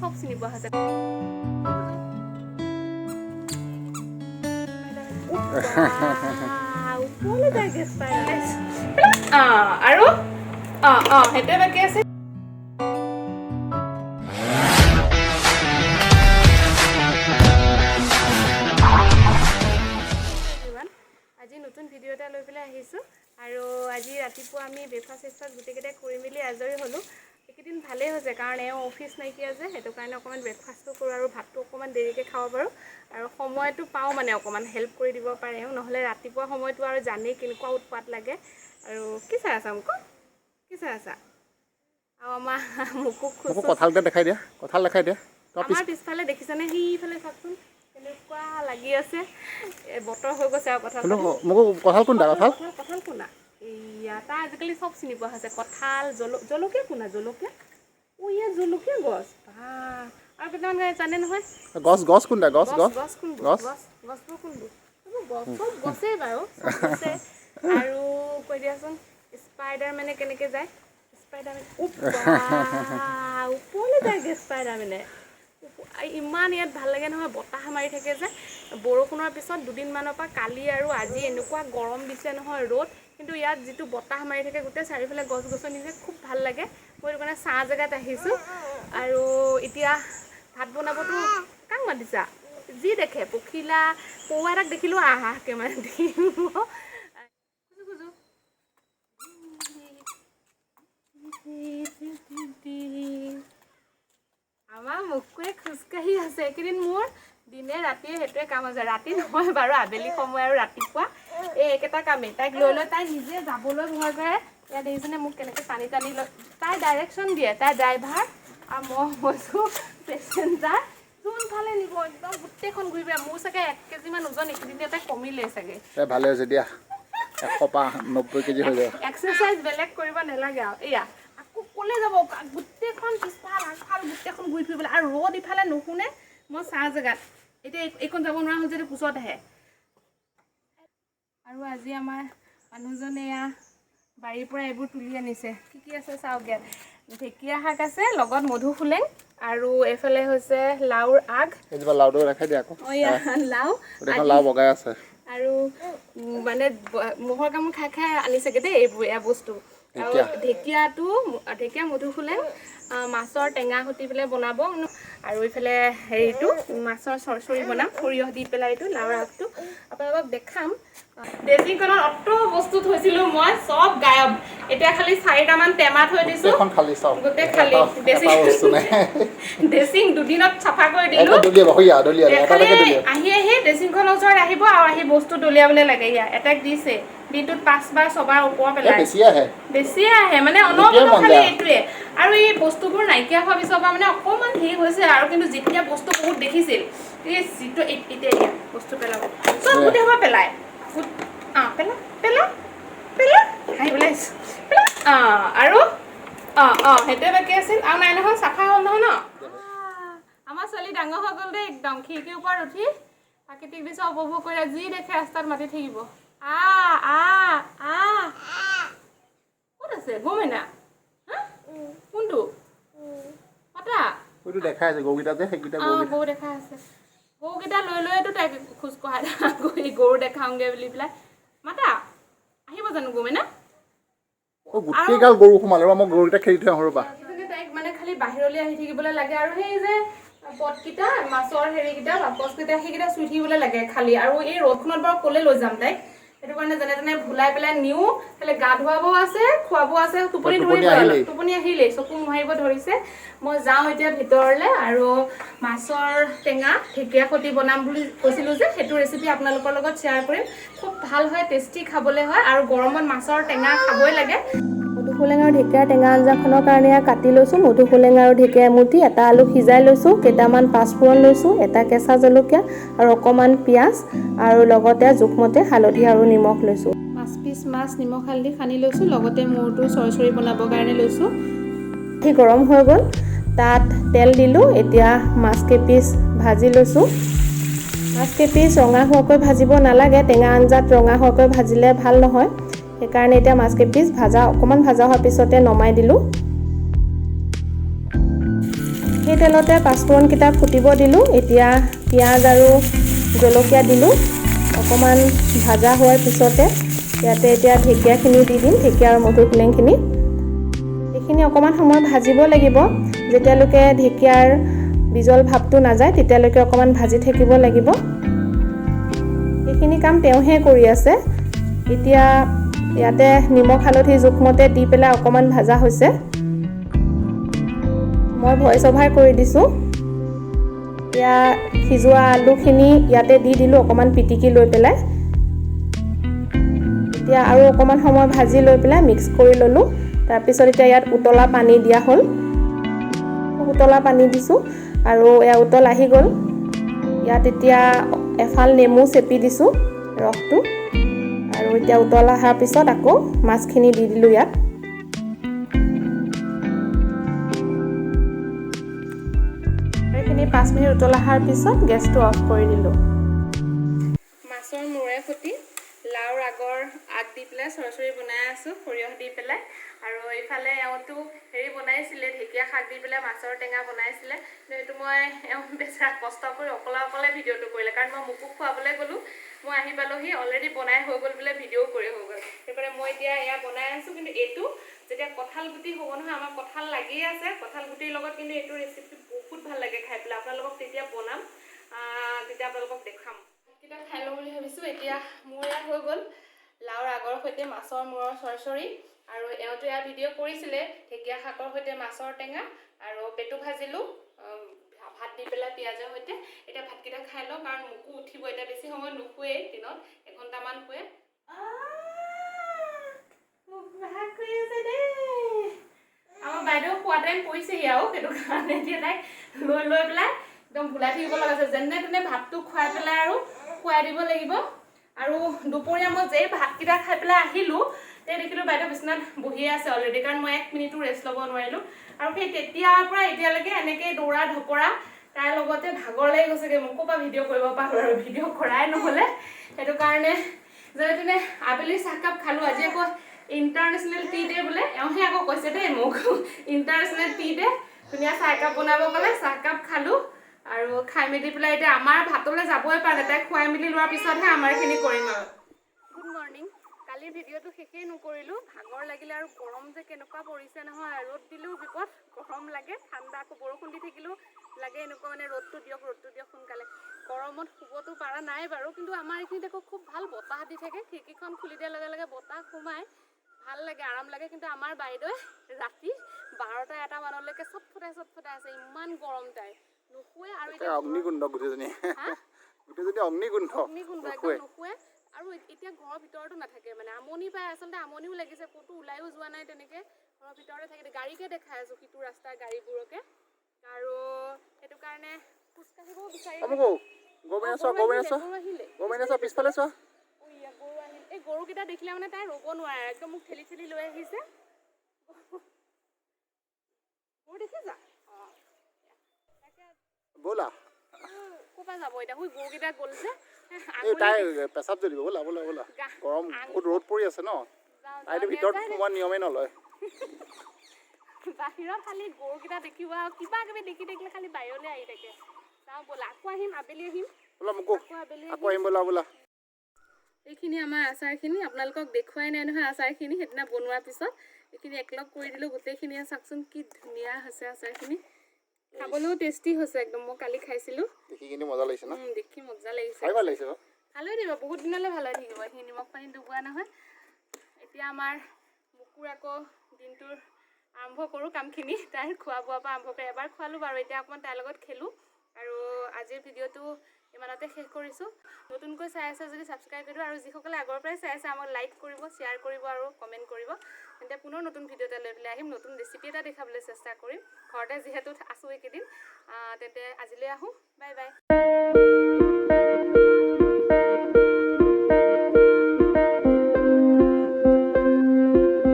চব চিনি পোৱা হৈছে ওপৰলৈ যায় গেছ পাই আৰু সেইটোৱে বাকী আছে আজি নতুন ভিডিঅ' এটা লৈ পেলাই আহিছোঁ আৰু আজি ৰাতিপুৱা আমি ব্ৰেকফাষ্ট গোটেইকেইটাই কৰি মেলি আজৰি হ'লোঁ এইকেইদিন ভালেই হৈছে কাৰণ এওঁ অফিচ নাইকিয়া যে সেইটো কাৰণে অকণমান ব্ৰেকফাষ্টটো কৰোঁ আৰু ভাতটো অকণমান দেৰিকৈ খাব পাৰোঁ আৰু সময়টো পাওঁ মানে অকণমান হেল্প কৰি দিব পাৰে এওঁ নহ'লে ৰাতিপুৱা সময়টো আৰু জানেই কেনেকুৱা উৎপাত লাগে আৰু কি চাই আছা মোক কি চাই আছা আৰু আমাৰ মোকো কঁঠাল দেখাই দিয়া কঁঠাল দেখাই দিয়া আমাৰ পিছফালে দেখিছানে সিফালে চাওকচোন কেনেকুৱা লাগি আছে বতৰ হৈ গৈছে আৰু কঁঠাল কোনটা কঁঠাল কোনা এয়া তাৰ আজিকালি চব চিনি পোৱা হৈছে কঁঠাল জলকীয়া কোনা জলকীয়া ইয়াত জলকীয়া গছ আৰু কেইটামান জানে নহয় গছ কোনটা গছ গছবোৰ কোনবোৰ চব গছেই বাৰু চব গছে আৰু কৈ দিয়াচোন স্পাইডাৰ মানে কেনেকৈ যায় স্পাইডাৰমেন ওপৰলৈ যায় গেছ স্পাইডাৰমেনে ইমান ইয়াত ভাল লাগে নহয় বতাহ মাৰি থাকে যে বৰষুণৰ পিছত দুদিনমানৰ পৰা কালি আৰু আজি এনেকুৱা গৰম দিছে নহয় ৰ'দ কিন্তু ইয়াত যিটো বতাহ মাৰি থাকে গোটেই চাৰিওফালে গছ গছনি যে খুব ভাল লাগে মই সেইটো কাৰণে ছাঁ জেগাত আহিছোঁ আৰু এতিয়া ভাত বনাবতো কাক মাতিছা যি দেখে পখিলা পৌৱা এটাক দেখিলোঁ আহাকে মানে দিব আমাৰ মুখে খোজকাঢ়ি আছে এইকেইদিন মোৰ দিনে ৰাতিয়ে সেইটোৱে কাম আছে ৰাতি নহয় বাৰু আবেলি সময় আৰু ৰাতিপুৱা একেটা কামেই তাইক লৈ লৈ তাই নিজে যাবলৈ ভয় কৰে ইয়াত দেখিছেনে মোক কেনেকৈ টানি টানি লৈ তাই ডাইৰেকশ্যন দিয়ে তাই ড্ৰাইভাৰ আৰু মই হৈছোঁ পেচেঞ্জাৰ যোনফালে নিব একদম গোটেইখন ঘূৰি ফুৰে মোৰ চাগে 1 কেজিমান ওজন এইকেইদিনতে কমিলে চাগে ভালে হৈছে দিয়া 190 কেজি হৈ যায় এক্সাৰচাইজ বেলেগ কৰিব নালাগে আৰু এয়া আকৌ ক'লে যাব গোটেইখন পিছফাল আগফাল গোটেইখন ঘূৰি ফুৰিবলৈ আৰু ৰ'দ ইফালে নুশুনে মই চাহ জেগাত এতিয়া এইখন যাব নোৱাৰা হ'ল যদি কোচত আহে আৰু আজি আমাৰ মানুহজনে এয়া বাৰীৰ পৰা এইবোৰ তুলি আনিছে কি আছে চাওক ইয়াত ঢেকীয়া শাক আছে লগত মধুসোলেং আৰু এইফালে হৈছে লাউৰ আগ এজবা লাউটো ৰাখাই দিয়া আকৌ লাউ বগাই আছে আৰু মানে মোহৰ কামোৰ খাই খাই আনিছেগে দেই এইবোৰ এয়া বস্তু আৰু ঢেকীয়া মধুসোলেং মাছৰ টেঙা সতি পেলাই বনাব আৰু এইফালে হেৰিটো মাছৰ চৰচৰি বনাম সৰিয়হ দি পেলাই এইটো লাউৰ আগটো আপোনালোকক দেখাম ড্ৰেছিংখনত অত বস্তু থৈছিলোঁ মই চব গায়ব এতিয়া খালি 4টামান টেমা থৈ দিছোঁ গোটেই খালি ড্ৰেছিং দুদিনত চাফা কৰি দিলোঁ আহি ড্ৰেছিংখনৰ ওচৰত আহিব আৰু আহি বস্তু দলিয়াবলৈ লাগে ইয়াত এটাক দিছে দিনটোত 5বাৰ 6বাৰ ওপৰ পেলাই বেছিয়ে আহে মানে অনবৰত খালি এইটোৱে আৰু এই বস্তুবোৰ নাইকিয়া হোৱাৰ পিছৰ পৰা মানে অকণমান হেৰি হৈছে আৰু কিন্তু যেতিয়া বস্তু বহুত দেখিছিল এই যিটো এতিয়া বস্তু পেলাব চব গোটেই সময় পেলায় পেলা হাঁহিবলৈ আহিছোঁ আৰু সেইটোৱে বাকী আছিল আৰু নাই নহয় চাফা হ'ল নহয় ন আমাৰ ছোৱালী ডাঙৰ হৈ গ'ল দেই একদম খিৰিকীৰ ওপৰত উঠি প্ৰাকৃতিক দৃশ্য উপভোগ কৰি যি দেখে ৰাস্তাত মাতি থাকিব ক'ত আছে গৌমেনা কোনটো পাতা দেখাই আছে গৰুকেইটা যে সেইকেইটা গৰু দেখা আছে গৰুকেইটা লৈ লৈতো তাইক খোজ কঢ়াই গৰু দেখাওঁগে বুলি পেলাই মাতা আহিব জানো গৌমেনা গোটেইগাল গৰু সোমালে মই গৰুকেইটা খেলি থৈ আহোঁ ৰ'বা তাইক মানে খালি বাহিৰলৈ আহি থাকিবলৈ লাগে আৰু সেই যে পটকেইটা মাছৰ হেৰিকেইটা বাকচকেইটা সেইকেইটা চুই থাকিবলৈ লাগে খালি আৰু এই ৰ'দখনত বাৰু ক'লে লৈ যাম তাইক সেইটো কাৰণে যেনে তেনে ভুলাই পেলাই নিওঁ খালি গা ধুৱাবও আছে খুৱাবও আছে টোপনি আহিলেই চকু মোহাৰিব ধৰিছে মই যাওঁ এতিয়া ভিতৰলৈ আৰু মাছৰ টেঙা ঢেকীয়া সতি বনাম বুলি কৈছিলোঁ যে সেইটো ৰেচিপি আপোনালোকৰ লগত শ্বেয়াৰ কৰিম খুব ভাল হয় টেষ্টি খাবলৈ হয় আৰু গৰমত মাছৰ টেঙা খাবই লাগে মধুসোলেং আৰু ঢেকীয়াৰ টেঙা আঞ্জাখনৰ কাৰণে কাটি লৈছোঁ মধুসোলেং আৰু ঢেকীয়া এমুঠি এটা আলু সিজাই লৈছোঁ কেইটামান পাঁচফোৰণ লৈছোঁ এটা কেঁচা জলকীয়া আৰু অকণমান পিঁয়াজ আৰু লগতে জোখমতে হালধি আৰু নিমখ লৈছোঁ 5 পিচ মাছ নিমখ হালধি সানি লৈছোঁ লগতে মূৰটো চৰচৰি বনাবৰ কাৰণে লৈছোঁ গৰম হৈ গ'ল তাত তেল দিলোঁ এতিয়া মাছকেইপিচ ভাজি লৈছোঁ মাছকেইপিচ ৰঙা হোৱাকৈ ভাজিব নালাগে টেঙা আঞ্জাত ৰঙা হোৱাকৈ ভাজিলে ভাল নহয় সেইকাৰণে এতিয়া মাছকেইপিচ অকণমান ভাজা হোৱাৰ পিছতে নমাই দিলোঁ সেই তেলতে পাঁচফোৰণকেইটা ফুটিব দিলোঁ। এতিয়া পিঁয়াজ আৰু জলকীয়া দিলোঁ। অকণমান ভাজা হোৱাৰ পিছতে ইয়াতে এতিয়া ঢেকীয়াখিনি দি দিম, ঢেকীয়া আৰু মধুসোলেংখিনি। এইখিনি অকণমান সময় ভাজিব লাগিব। যেতিয়ালৈকে ঢেকীয়াৰ বিজল ভাৱটো নাযায় তেতিয়ালৈকে অকণমান ভাজি থাকিব লাগিব। এইখিনি কাম তেওঁহে কৰি আছে। এতিয়া ইয়াতে নিমখ হালধি জোখমতে দি পেলাই অকণমান ভাজা হৈছে। মই ভইচ অভাৰ কৰি দিছোঁ। এতিয়া সিজোৱা আলুখিনি ইয়াতে দি দিলোঁ অকণমান পিটিকি লৈ পেলাই। এতিয়া আৰু অকণমান সময় ভাজি লৈ পেলাই মিক্স কৰি ল'লোঁ। তাৰপিছত এতিয়া ইয়াত উতলা পানী দিয়া হ'ল। উতলা পানী দিছোঁ আৰু এয়া উতল আহি গ'ল। ইয়াত এতিয়া এফাল নেমু চেপি দিছোঁ ৰসটো। আৰু এতিয়া উতল অহাৰ পিছত আকৌ মাছখিনি দি দিলোঁ ইয়াত। এইখিনি 5 মিনিট উতল অহাৰ পিছত গেছটো অফ কৰি দিলোঁ। মাছৰ মূৰে সৈতে লাওৰ আগ দি পেলাই চৰচৰি বনাই আছোঁ, সৰিয়হ দি পেলাই। আৰু এইফালে এওঁতো বনাইছিলে, ঢেকীয়া শাক দি পেলাই মাছৰ টেঙা বনাইছিলে। সেইটো মই বেচেৰা কষ্ট কৰি অকলে ভিডিঅ'টো কৰিলে, কাৰণ মই মোকো খুৱাবলৈ গ'লোঁ। মই আহি পালোহি, অলৰেডি বনাই হৈ গ'ল বোলে, ভিডিঅ' কৰি হৈ গ'ল। সেইকাৰণে মই এতিয়া এয়া বনাই আছোঁ। কিন্তু এইটো যেতিয়া কঁঠাল গুটি হ'ব নহয়, আমাৰ কঁঠাল লাগিয়ে আছে, কঁঠাল গুটিৰ লগত কিন্তু এইটো ৰেচিপি বহুত ভাল লাগে খাই পেলাই। আপোনালোকক তেতিয়া বনাম, তেতিয়া আপোনালোকক দেখাম। ভাতকেইটা খাই লওঁ বুলি ভাবিছোঁ। এতিয়া মোৰ ইয়াত হৈ গ'ল লাওৰ আগৰ সৈতে মাছৰ মূৰৰ চৰচৰি। আৰু এওঁতো ইয়াত ভিডিঅ' কৰিছিলে ঢেকীয়া শাকৰ সৈতে মাছৰ টেঙা আৰু পেটু ভাজিলোঁ ভাত দি পেলাই পিঁয়াজৰ সৈতে। এতিয়া ভাতকেইটা খাই লওঁ, কাৰণ মোকো উঠিব। এতিয়া বেছি সময় নুশুৱেই, দিনত 1 ঘণ্টামান শুৱে। আমাৰ বাইদেউ খোৱা টাইম পৰিছেহি আৰু, সেইটো কাৰণে এতিয়া তাইক লৈ পেলাই একদম ভুলাই থাকিব লগা আছে। যেনে তেনে ভাতটো খুৱাই পেলাই আৰু খুৱাই দিব লাগিব। আৰু দুপৰীয়া মই যেই ভাতকেইটা খাই পেলাই আহিলোঁ, দেখিলোঁ বাইদেউ বিচনাত বহিয়ে আছে অলৰেডি, কাৰণ মই 1 মিনিটো ৰেষ্ট ল'ব নোৱাৰিলোঁ। আৰু সেই তেতিয়াৰ পৰা এতিয়ালৈকে এনেকৈ দৌৰা ধপৰা, তাইৰ লগতে ভাগৰ লাগি গৈছেগৈ। মোক ক'ৰ পৰা ভিডিঅ' কৰিব পাৰোঁ আৰু ভিডিঅ' কৰাই নহ'লে। সেইটো কাৰণে যেনে তেনে আবেলি চাহকাপ খালোঁ। আজি আকৌ ইণ্টাৰনেশ্যনেল টি ডে বোলে, এওঁহে আকৌ কৈছে দেই মোক, ইণ্টাৰনেশ্যনেল টি ডে, ধুনীয়া চাহ একাপ বনাব ক'লে, চাহকাপ খালোঁ। আৰু খাই মেলি পেলাই এতিয়া আমাৰ ভাতলৈ যাবই পাৰে, তাইক খুৱাই মেলি লোৱাৰ পিছতহে আমাৰখিনি কৰিম আৰু। Good morning. কালিৰ ভিডিঅ'টো শেষেই নকৰিলোঁ, ভাগৰ লাগিলে। আৰু গৰম যে কেনেকুৱা পৰিছে নহয়, ৰ'দ দিলেও বিপদ, গৰম লাগে, ঠাণ্ডা আকৌ বৰষুণ দি থাকিলেও লাগে এনেকুৱা মানে ৰ'দটো দিয়ক সোনকালে। গৰমত শুবতো পৰা নাই বাৰু, কিন্তু আমাৰ এইখিনিত আকৌ খুব ভাল বতাহ দি থাকে। খিৰিকীখন খুলি দিয়াৰ লগে লগে বতাহ সোমায়, ভাল লাগে, আৰাম লাগে। কিন্তু আমাৰ বাইদেৱে ৰাতি 12টা-1টা মানলৈকে চটফটাই আছে, ইমান গৰম তাই নুশুৱে। আৰু এতিয়া অগ্নিকুণ্ড গোটেইজনী, অগ্নিকুণ্ড একদম নুশুৱে। আৰু এতিয়া ঘৰৰ ভিতৰতো নাথাকে, মানে আমনি পায়। আচলতে আমনিও লাগিছে, ক'তো ওলাইও যোৱা নাই তেনেকৈ, ঘৰৰ ভিতৰতে থাকে। গাড়ীকে দেখাই আছোঁ, সিটো ৰাস্তাৰ গাড়ীবোৰকে। আৰু সেইটো কাৰণে খোজকাঢ়িবও বিচাৰি পিছফালে চোৱা। গৰু আহিল। এই গৰুকেইটা দেখিলে মানে তাই ৰ'ব নোৱাৰে, একদম মোক ঠেলি লৈ আহিছে। গৰু দেখিছা? ব'লা। ক'ৰ পৰা যাব এতিয়া? গৰুকেইটা গ'ল যে, তাই পেচাব জ্বলিব। ব'লা। গৰম বহুত ৰ'দ পৰি আছে ন, তাইতো ভিতৰত সোমোৱাৰ নিয়মেই নলয়। বাহিৰত খালি গৰুকেইটা দেখিব আৰু কিবা কিবি দেখিলে খালি বাহিৰলৈ আহি থাকে। যাওঁ ব'লা, আকৌ আহিম, আবেলি আহিম। আকৌ আহিম ব'লা। এইখিনি আমাৰ আচাৰখিনি, আপোনালোকক দেখুৱাই নাই নহয় আচাৰখিনি, সেইদিনা বনোৱাৰ পিছত এইখিনি একলগ কৰি দিলোঁ গোটেইখিনিয়ে। চাওকচোন কি ধুনীয়া হৈছে আচাৰখিনি, খাবলৈও টেষ্টি হৈছে একদম। মই কালি খাইছিলোঁ, দেখি কিন্তু মজা লাগিছে ন? দেখি মজা লাগিছে, ভাল লাগিছে। ভাল হৈ দিব, বহুত দিনলৈ ভাল হৈ থাকিব। এইখিনি নিমখ পানী ডুবোৱা নহয়। এতিয়া আমাৰ মুকুৰ আকৌ দিনটোৰ আৰম্ভ কৰোঁ কামখিনি, তাইৰ খোৱা বোৱাৰ পৰা আৰম্ভ কৰি। এবাৰ খোৱালোঁ বাৰু, এতিয়া অকণমান তাইৰ লগত খেলোঁ। আৰু আজিৰ ভিডিঅ'টো ইমানতে শেষ কৰিছোঁ। নতুনকৈ চাই আছে যদি ছাবস্ক্ৰাইব কৰিব, আৰু যিসকলে আগৰ পৰাই চাই আছে আমাক লাইক কৰিব, শ্বেয়াৰ কৰিব আৰু কমেণ্ট কৰিব। তেন্তে পুনৰ নতুন ভিডিঅ' এটা লৈ পেলাই আহিম, নতুন ৰেচিপি এটা দেখাবলৈ চেষ্টা কৰিম। ঘৰতে যিহেতু আছোঁ এইকেইদিন, তেন্তে আজিলৈ আহোঁ, বাই বাই।